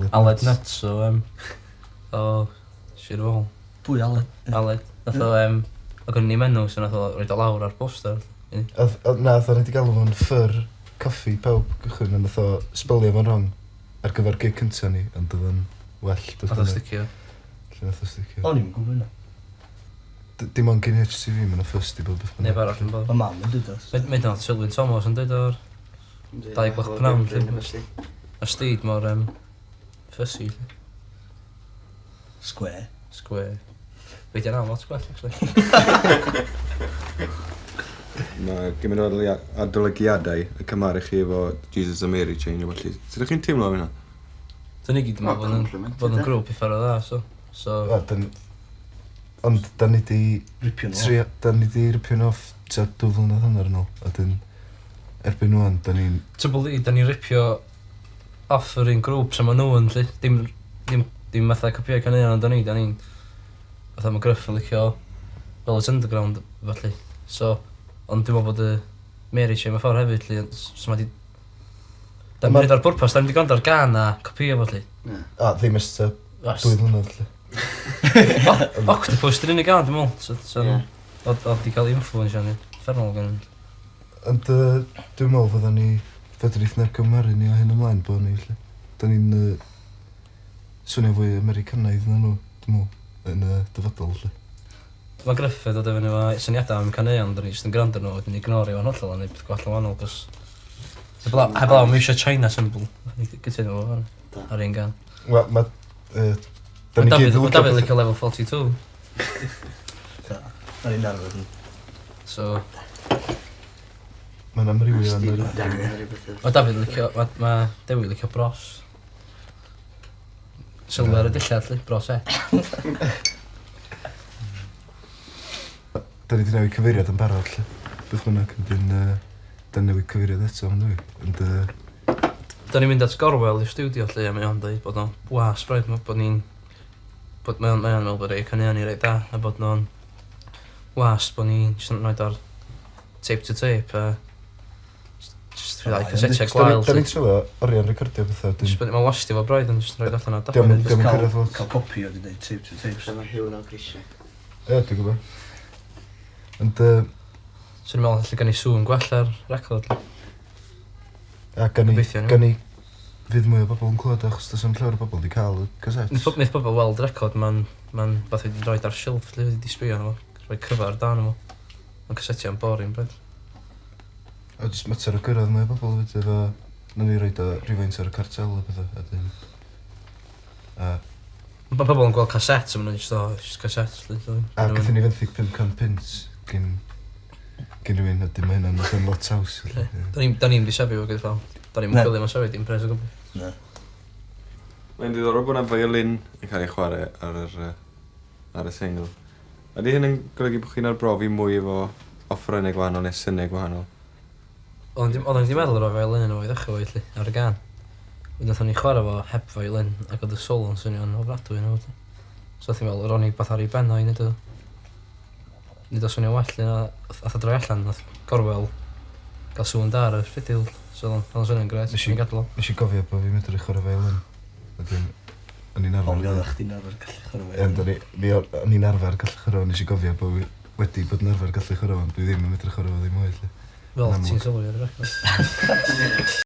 Aled Nuts o Sir Fôn. Pwy Aled? Aled. Nath o, o gynnu ni menw, so nath o roed o lawr ar poster. Na, oedd o'n wedi galw fo'n ffyr coffi pawb gychwyn, ond oedd o sbylio fo'n rong ar gyfer gig cynta ni, ond oedd o'n well. Nath o sticio. Lle nath o sticio. O'n i'n gwybod hynna. Dim ond gen i HTV, mae'n ffyrst i bod beth Neb arall yn bod. Mae mam yn dweud os. Mae yna Sylwyn Thomas yn dweud o'r dau glwch pnawn. A styd mor ffysi. Square. Square. Fe di yna lot gwell, actually. Mae gymryd adolygiadau y cymaru chi efo Jesus and Mary Chain o felly. Sut ydych chi'n teimlo fe hynna? Dyn ni gyd yma bod yn grŵp i ffordd o dda, so... Ond da ni di... Ripio nhw. Da ni di ripio nhw off tua 2 flynedd hanner nhw. A dyn, erbyn nhw'n, da ni'n... Tybl i, da ni ripio off yr un grŵp sy'n ma nhw yn, lle. Dim mathau copiau caneuon ond da ni'n... Fatha mae Gruff yn licio Velvet Underground, felly. So, ond dwi'n meddwl bod y Mary Chain mewn ffordd hefyd, lle. So ma di... Da ni'n rhaid ar bwrpas, da ni'n di gwrando ar gan a copiau, felly. Ddim ys 2 flynedd, lle. Octopus, dyn ni'n gan, dwi'n meddwl. Oedd di cael influence o'n ffermol gan. Ond dwi'n meddwl fydda ni fedrith na'r cymaru ni o hyn ymlaen bod ni, lle. Da ni'n swnio fwy Americanaidd na nhw, dwi'n meddwl, yn dyfodol, lle. Mae Gruff yn dod efo efo syniadau am caneuon, da ni jyst yn gwrando nhw, wedyn ni ignorio fo'n hollol a neud beth gwell o wahanol, cos... Heb law, mi eisiau China symbol. Ni gytuno fo ar un gan. Mae David licio level 42. Da ni'n arfer yn. So... Mae'n amrywio yn yr... Mae David licio... Mae Dewi licio bros. Sylwer y dillad, li. Bros e. Da ni wedi newid cyfeiriad yn barod, lle. Beth bynnag, da newid cyfeiriad eto, ond dwi. Da ni'n mynd at Gorwel i'r studio, lle, a mae o'n dweud bod o'n was braidd, bod ni'n... Mae o'n meddwl bod ei caneuon ni reit da, a bod nhw'n was, bod ni'n jyst yn rhaid ar tape to tape, a jyst rhaid casetiau gwael. Da ni'n trilo orion recordio bethau. Mae wasti fo braidd yn jyst rhaid allan o Diolch yn dafod. cyrraedd fod. Cael copi o di dweud tape to tape. Lle mae Hugh o grisiau. Dwi'n gwybod. Ond... So ni'n meddwl allan gan i sŵn gwell ar record. A gan i fydd mwy o bobl yn clywed achos does am llawer o bobl wedi cael y caset. Nid bobl weld record, mae'n beth wedi rhoi ar shelf lle wedi sbio arno fo. Rhoi cyfar dan fo. Mae'n casetiau yn boring braidd. A jyst mater o gyrraedd mwy o bobl fyd efo... Na ni roed o rhywfaint ar y cartel o bethau. Mae pobl yn gweld caset, so maen nhw'n just caset. A gathon ni fenthyg 500 pint gyn rhywun ydyn mae hynna'n yn lot haws. Da ni'n di sefio o gyda fel. Da ni'n gwylio mae'n sefio dim pres o gwbl. Na. Mae'n diddorol bod yna violin yn cael ei chwarae ar y single. Ydy hyn yn golygu bod chi'n arbrofi mwy efo offrynau gwahanol neu synnau gwahanol? Oedden ni wedi meddwl o'r violin yn o'i ddechrau o'i ar y gan. Nathon ni chwarae fo heb violin ac oedd y solo yn swnio'n ofnadwy yna wedi. So nath i'n meddwl, ro'n i bath ar ei benna i nid o swnio well yna. Ath o droi allan, nath Gorwel gael sŵn da ar y ffidil. So oedd o'n swnio'n gret, nes i'n gadw. Nes i gofio bod fi'n medru chwarae violin. O'n i'n arfer. Ond oedd chdi'n arfer gallu chwarae. O'n i'n arfer gallu chwarae, nes i gofio bod wedi bod yn arfer gallu chwarae, ond dwi ddim yn medru chwarae fo ddim mwy. Fel ti'n sylwi ar y record.